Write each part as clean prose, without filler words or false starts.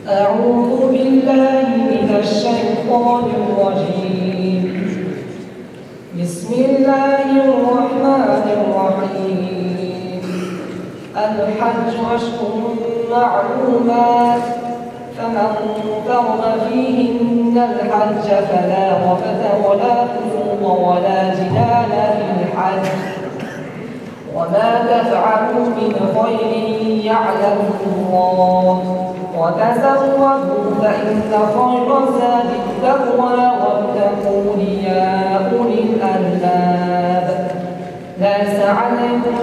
أعوذ بالله من الشيطان الرجيم. بسم الله الرحمن الرحيم. الحج أشهر معلومات، فمن فرض فيهن الحج فلا رفث ولا فسوق ولا جدال في الحج، وما تفعلوا من خير يعلمه الله، وتزودوا فإن خير زاد التقوى واتقون يا أولي الألباب. ليس عليكم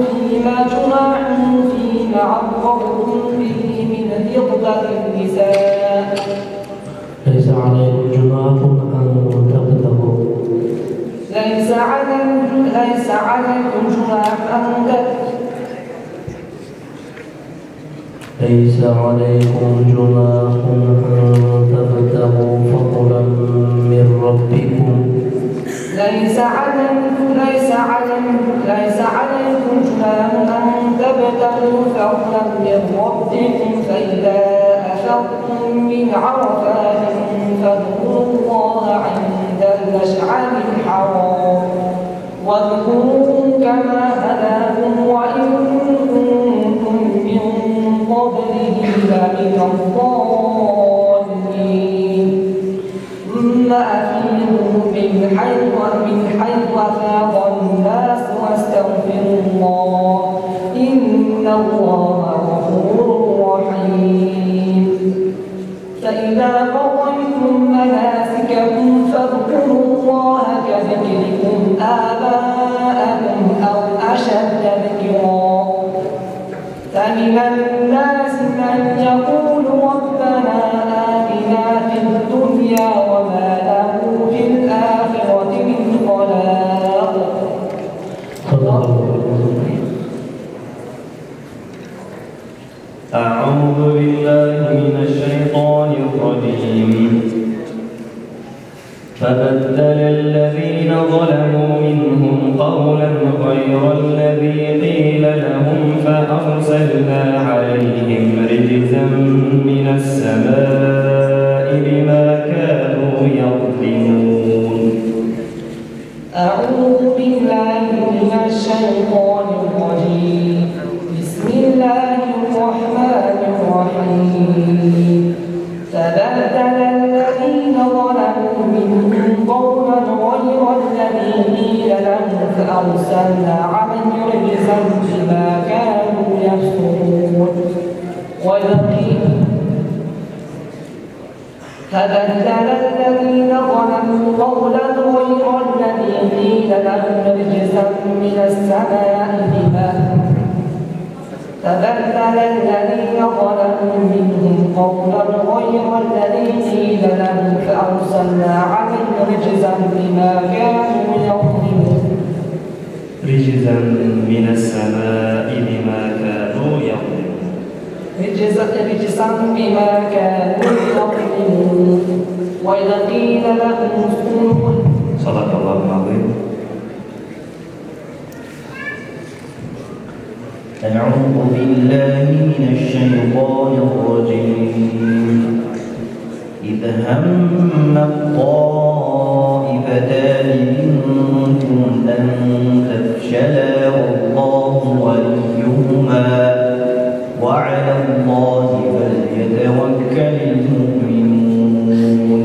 فيما جناح فيما عرضتم به من خطبة النساء. ليس عليكم جناح أن تبتغوا ليس عليكم جناح أن تبتغوا فضلا من ربكم. ليس عليكم جناح أن تبتغوا فضلا من ربكم، فإذا أفضتم من عرفات فاذكروا الله عند المشعر الحرام، واذكروه كما هداكم وإن كنتم من قبله لمن الضالين. ثم أفيضوا من حيث أفاض الناس واستغفروا الله، إن الله غفور رحيم. فإذا قضيتم مناسككم فاذكروا الله كذكركم آباءكم أو أشد ذكرا. فمن الناس من يقول ربنا آتنا في الدنيا وما له في الآخرة من خلاق. أعوذ بالله من الشيطان الرجيم. فبدل الذين ظلموا منهم قولا غير الذي قيل لهم فأرسلنا عليهم رجزا من السماء بما كانوا يظلمون. أعوذ بالله من الشيطان الرجيم. بسم الله الرحمن الرحيم. فبدل الذين ظلموا منهم قولا غير الذي قيل لهم فأرسلنا عليهم رجزا بما كانوا يفسقون. فبدل الذين ظلموا قولا غير الذي قيل لهم رجزا من السماء بما فبدل الذين ظلموا منهم قولا غير الذي قيل لهم فأرسلنا عليهم رجزا بما كانوا يظلمون. رجزا من السماء بما كانوا يظلمون. رجزا بما كانوا يظلمون. وإذا قيل لهم اسكنوا. صدق الله العظيم. أعوذ بالله من الشيطان الرجيم. إذ هم الطائفتان منكم أن تفشلا والله وليهما وعلى الله فليتوكل المؤمنون.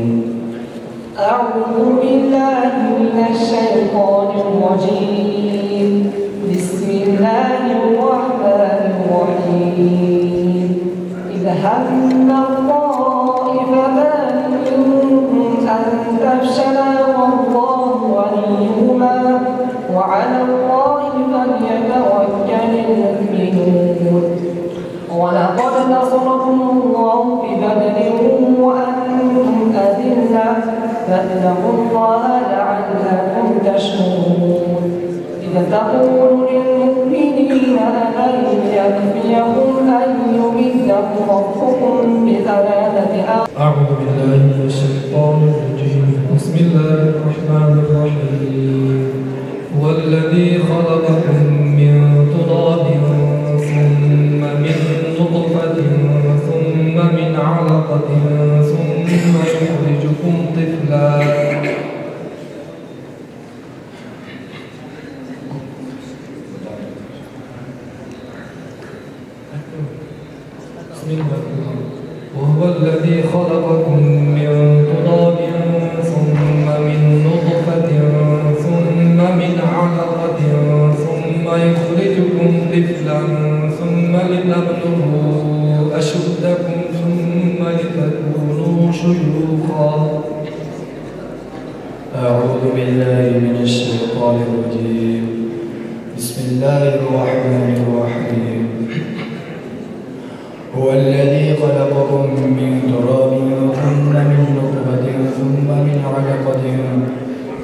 أعوذ بالله من الشيطان الرجيم. بسم الله الرحمن الرحيم. إذ هم الطائفتان منكم أن تفشلا والله وليهما وعلى الله فليتوكل المؤمنون. ولقد نصركم الله ببدر وأنتم أذلة فاتقوا الله لعلكم تشكرون. إذ تقول للمؤمنين ألن يكفيكم أن يمدكم ربكم بثلاثة أعوذ بالله من الشيطان الرجيم. بسم الله الرحمن الرحيم. هو الذي خلقكم من الله. وهو الذي خلقكم من تراب ثم من نطفة ثم من علقة ثم يخرجكم طفلا ثم لتبلغوا أشدكم ثم لتكونوا شيوخا. أعوذ بالله من الشيطان الرجيم. بسم الله الرحمن الرحيم. هو الذي خلقكم من تراب ثم من نطفة ثم من علقة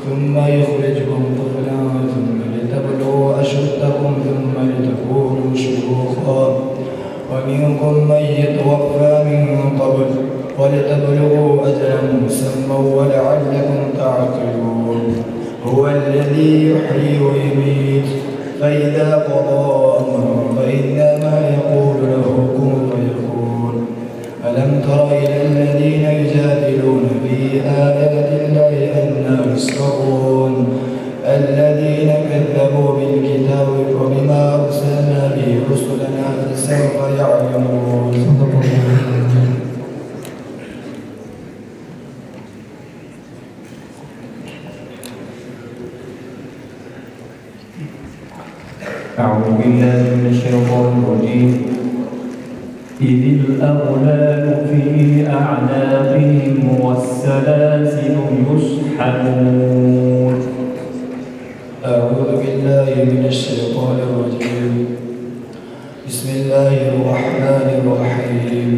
ثم يخرجكم طفلا ثم لتبلغوا أشدكم ثم لتكونوا شيوخا ومنكم من يتوفى من قبل ولتبلغوا أجلا مسمى ولعلكم تعقلون. هو الذي يحيي ويميت فإذا قضى أمرا فإنما يقول له كن فيكون. ألم تر إلى الذين يجادلون في آيات الله أنى يسحرون الذين كذبوا بالكتاب وبما أرسلنا به رسلنا فسوف يعلمون. أعوذ بالله من الشيطان الرجيم. إذ الأغلال في أعناقهم والسلاسل يسحبون. أعوذ بالله من الشيطان الرجيم. بسم الله الرحمن الرحيم.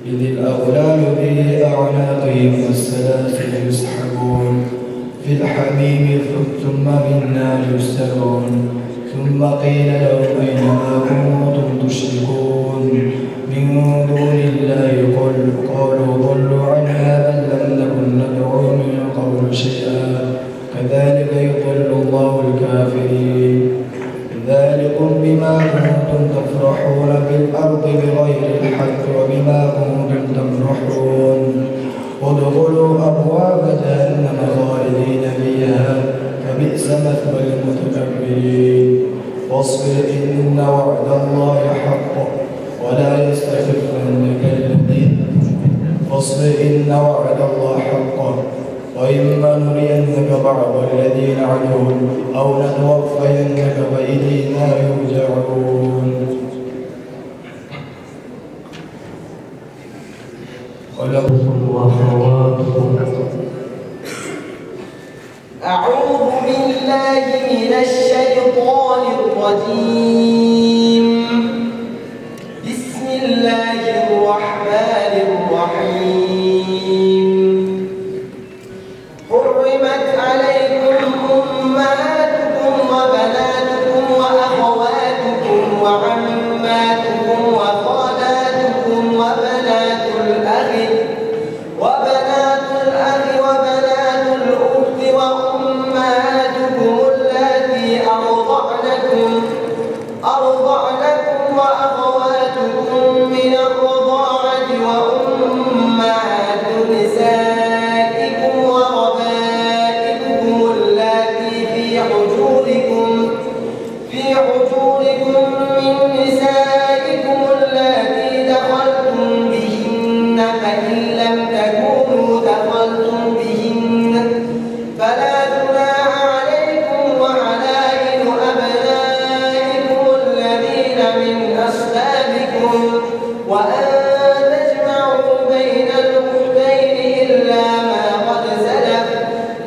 إذ الأغلال في أعناقهم والسلاسل يسحبون في الحميم ثم في النار يسجرون ثم قيل لهم أين ما كنتم تشركون من دون الله قالوا ضلوا عنا بل لم نكن ندعو من قبل شيئا كذلك يضل الله الكافرين. ذلكم بما كنتم تفرحون في الأرض بغير الحق وبما كنتم تمرحون. ادخلوا أبواب جهنم خالدين فيها فبئس مثوى المتكبرين. واصبر إن وعد الله حق ولا يستخفنك الذين وإما نرينك بعض الذي نعدهم أو نتوفينك فإلينا يرجعون. ولكم وأخواتكم. أعوذ بالله من الشيطان الرجيم. بسم الله الرحمن الرحيم. حرمت عليكم أمهاتكم وبناتكم وأخواتكم وعماتكم وخالاتكم وبنات الأخ وبنات الأخت وأمهاتكم اللاتي أرضعنكم وأخواتكم من الرضاعة وأمهات نسائكم وربائبكم اللاتي في حجوركم من نسائكم اللاتي دخلتم بهن فإن لم تكونوا دخلتم بهن فلا جناح عليكم وحلائل أبنائكم الذين من أصلابكم وأن تجمعوا بين الأختين إلا ما قد سلف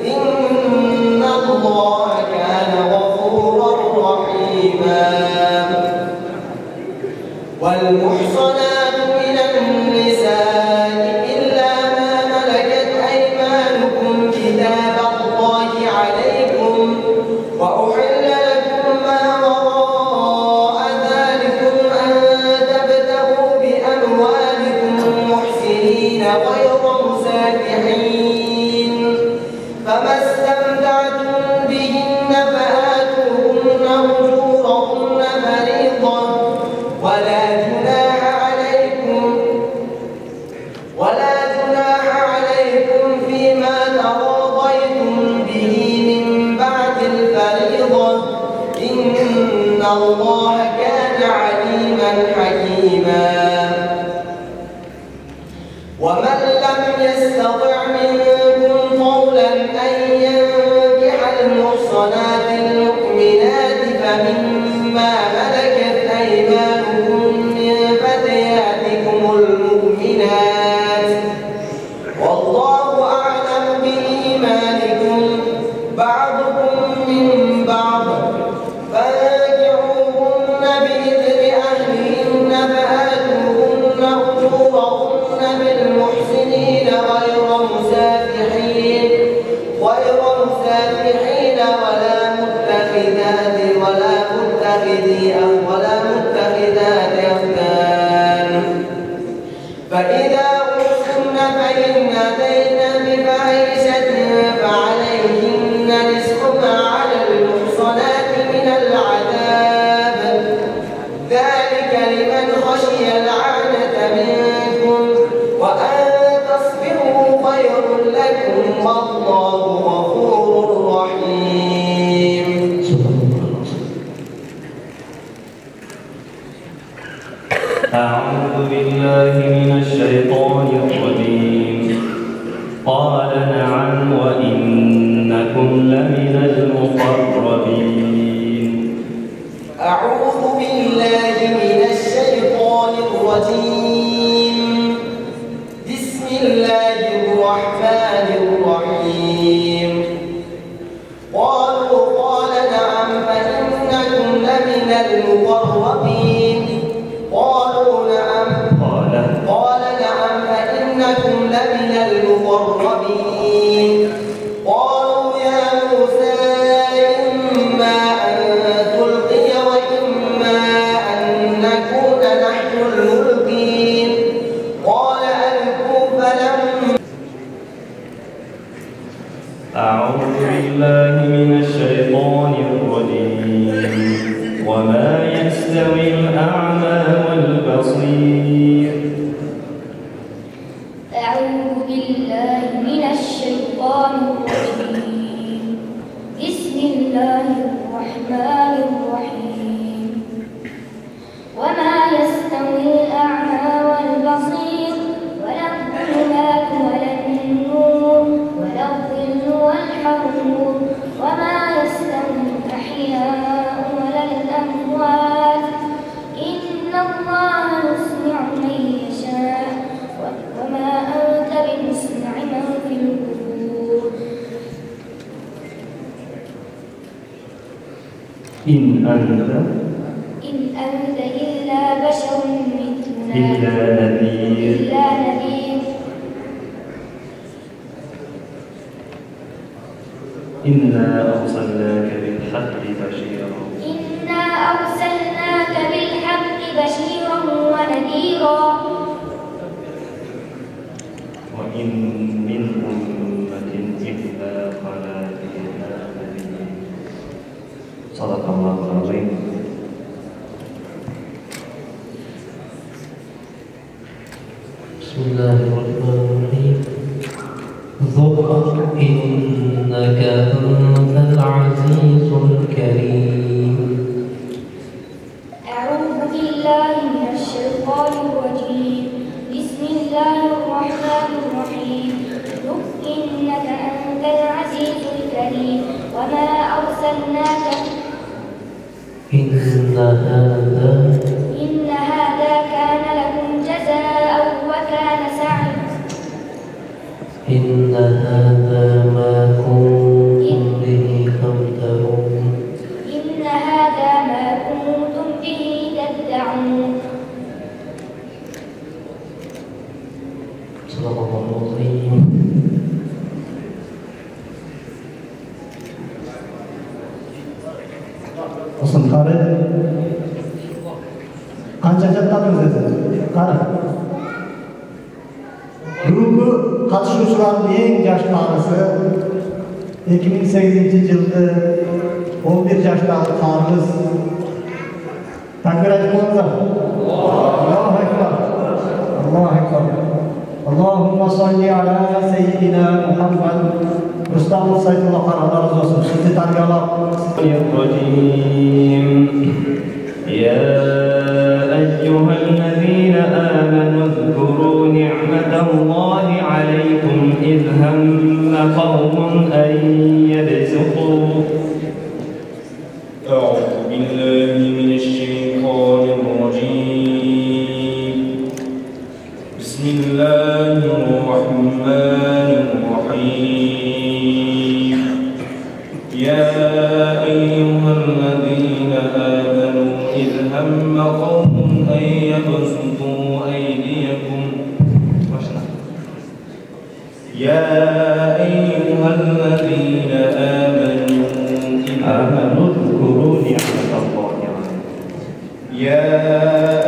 إن الله كان غفورا رحيما. والمحصنات من النساء إلا ما ملكت أيمانكم كتاب الله عليكم وأحل لكم ما وراء ذلكم أن تبتغوا بأموالكم محسنين غير مسافحين فما استمتعتم بهن فآتوهن أجورهن فريضة ولا جناح عليكم فيما تراضيتم به من بعد الفريضة إن الله كان عليما حكيما. ومن لم يستطع منكم طولا أن ينكح المحصنات المؤمنات فمما ملكت أيمانكم من فتياتكم المؤمنات والله أعلم بإيمانكم بعضكم من بعض فانكحوهن بإذن أهلهن فآتوهن أجورهن بالمحسنين غير مسافحين ولا أخدان فإذا أحصن فإن أتين بفاحشة فعليهن نصف ما على المحصنات من العذاب ذلك لمن خشي العنة منكم وأن تصبروا خير لكم والله غفور رحيم. أعوذ بالله من الشيطان الرجيم. قال نعم وإنكم لمن المقربين. أعوذ بالله من الشيطان الرجيم. بسم الله الرحمن الرحيم. قالوا قال نعم فإنكم لمن المقربين. قالوا نعم قال نعم فإنكم لمن المقربين. قالوا يا موسى إما أن تلقي وإما أن نكون نحن الملقين. قال ألقوا فلما أعوذ بالله من الشيطان الرجيم. وما يستوي الأعمى والبصير. أعوذ بالله من الشيطان الرجيم. بسم الله الرحمن الرحيم. وما يستوي الأعمى والبصير ولا الظلمات ولا النور ولا الظل والحرور وما يستوي الأحياء ولا الأموات إن الله يسمع من يشاء وما أنت بمسمع من في القبور. إن أنت إلا بشر مثلنا إلا نذير. إنا أرسلناك بالحق بشيرا ونذيرا. وإن من أمة إلا خلا فيها نذير. صدق الله العظيم. بسم الله الرحمن الرحيم. ذق إنك أنت العزيز الكريم. أعوذ بالله من الشيطان الرجيم. بسم الله الرحمن الرحيم. ذق إنك أنت العزيز الكريم. وما أرسلناك إن هذا كان لكم جزاء وكان سعيا. إن هذا ما كنتم به تمترون. إن هذا ما كنتم به تدعون. صدق الله العظيم. Qari qancha jatdamiz dedi. Qari. Guruhi qatnashuvchilarining eng yosh qarisi 2008-yilda 11 yoshdagi qarimiz. Takbir aytib qo'yinglar. Allohu akbar. Allohu akbar. Allohumma solli ala sayyidina Muhammad. Mustafa Sayyidullah qaralar olsun. Sizni tarbiyalar. يا أيها الذين آمنوا اذكروا نعمة نعمة الله عليكم إذ هم قوم أن يبسطوا أعوذ بالله من الشيطان الرجيم. بسم الله الرحمن الرحيم. يا أيها الذين آمنوا إذ هم قوم أن يبسطوا أيديكم يا أيها الذين آمنوا اذكروا نعمة الله عليكم يا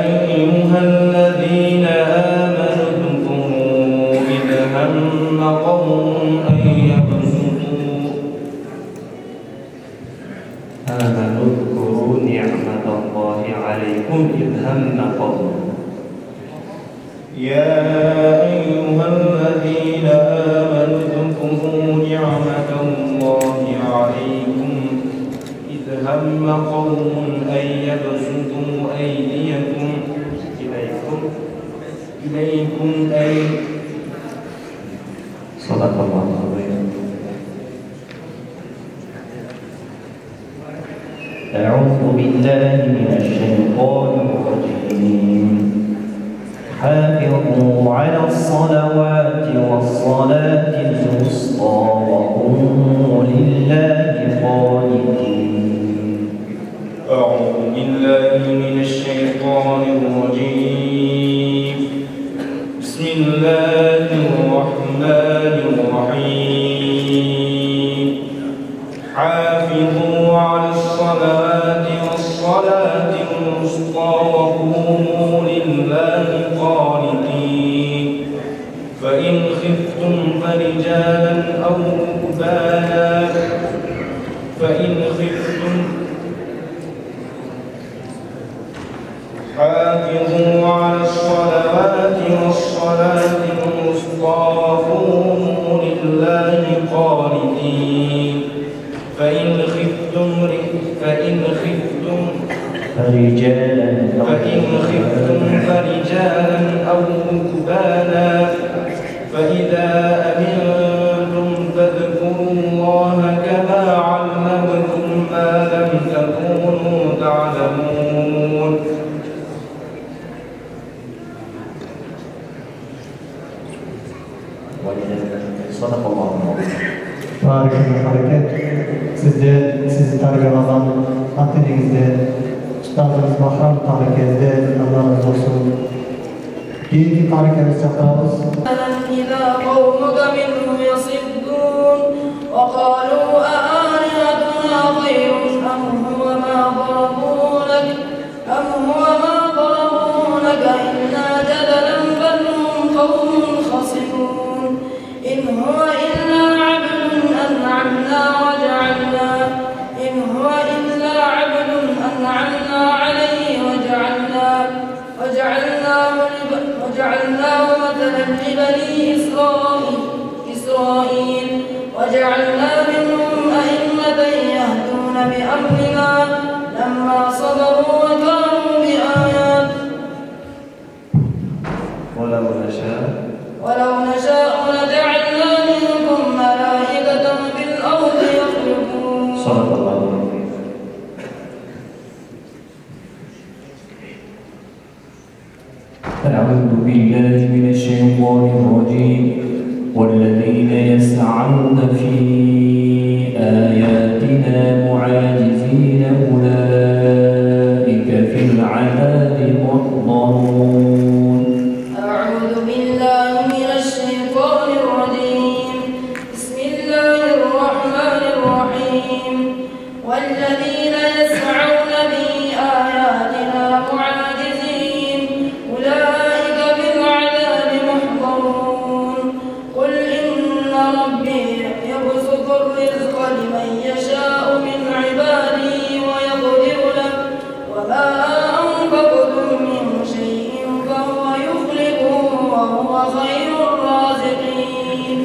أيها الذين آمنوا اذكروا إذ هم قوم أن يبسطوا اذكروا نعمة الله عليكم إذ هم قوم يا أيها الذين آمنوا اذكروا نعمة الله عليكم إذ هم قوم أن يبسطوا أيديكم إليكم صدق الله العظيم. أعوذ بالله من الشيطان الرجيم. حافظوا على الصلوات والصلاة الوسطى وقوموا لله قانتين. أعوذ بالله من الشيطان الرجيم. بسم الله الرحمن الرحيم. حافظوا على الصلاة والصلاة الوسطى وقوموا لله قانتين. فإن خفتم فرجالا أو ركبانا حافظوا على الصلوات والصلاة الوسطى وقوموا لله قانتين. فإن خفتم فرجالا أو ركبانا فإذا أمنتم فاذكروا الله كما علمكم ما لم تكونوا تعلمون. صدق الله العظيم. Tarihine hareket, sizi tariflemeden, hakkınızda, ustadınız Bahram tarihinde, Allah razı olsun. Keyifli tarihimizi çakarız. إذا قومك منهم يصدون وقالوا أآلهتنا خير أم هو ما ضربوا لك إلا جدلا بل هم قوم خصمون. إن هو إلا عبد أنعمنا عليه وجعلناه مثلا لبني إسرائيل وجعلنا منهم أئمة يهدون بأمرنا لما صبروا وكانوا بآيات ولو نشاء لجعلنا منكم ملائكة في الأرض يخلفون. صدق الله العظيم. أعوذ بالله من الشيطان الرجيم. والذين يسعون في آياتنا معاجزين أولئك في العذاب محضرون. أعوذ بالله من الشيطان الرجيم. بسم الله الرحمن الرحيم. والذين يسعون في آياتنا معاجزين أولئك في العذاب محضرون. قل إن ربي يبسط الرزق لمن يشاء من عباده ويقدر له وما أنفقتم من شيء فهو يخلفه وهو خير الرازقين.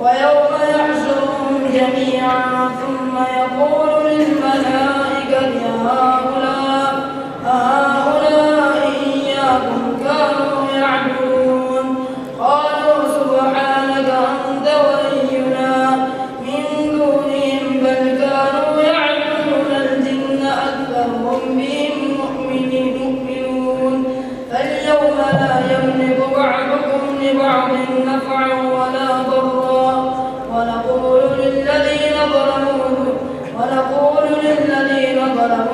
ويوم يحشرهم جميعا ثم يقول للملائكة له